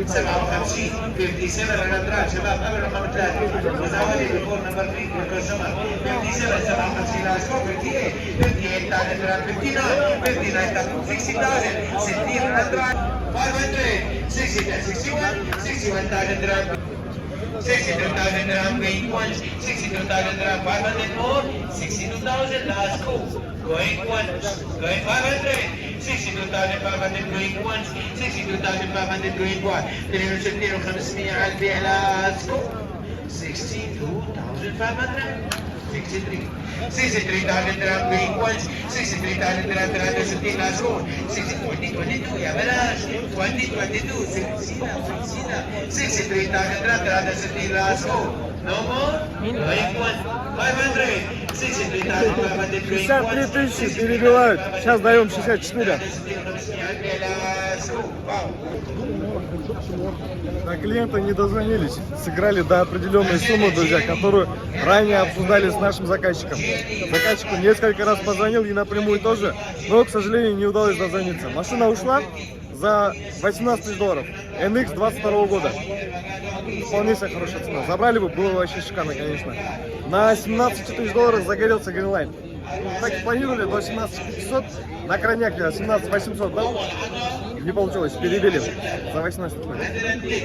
57 57 رقم شباب قبل رقم 3 مزاولي بالفور نمبر 3 بالكوشمر 57 57 لاسكو 58 58 تاج درام 59 59 60,000 60 رقم 500 60 61 61 تاج درام 62,000 dirham going once, 62,000 dirham 500 more, 62,000 last go, going once, going 500, 62,500 going once, 62,500 going twice, 63,500 على البيع last go, 62,500, 63,000 dirham going once, 63,000 dirham 360 last go, 2022 يا بلاش 2022 63,000 dirham 360 last go, no more, going once, 500, 63,500 going 53 тысячи перебивают. Сейчас даем 64. На клиента не дозвонились. Сыграли до определенной суммы, друзья, которую ранее обсуждали с нашим заказчиком. Заказчику несколько раз позвонил и напрямую тоже, но, к сожалению, не удалось дозвониться. Машина ушла за 18 тысяч долларов. NX 22 года. Вполне себе хорошая цена. Забрали бы, было вообще шикарно, конечно. На 17 тысяч долларов загорелся Greenline. Так и планировали до 17 500. На крайняк 17 800 дал. Не получилось, перебили за 18 тысяч.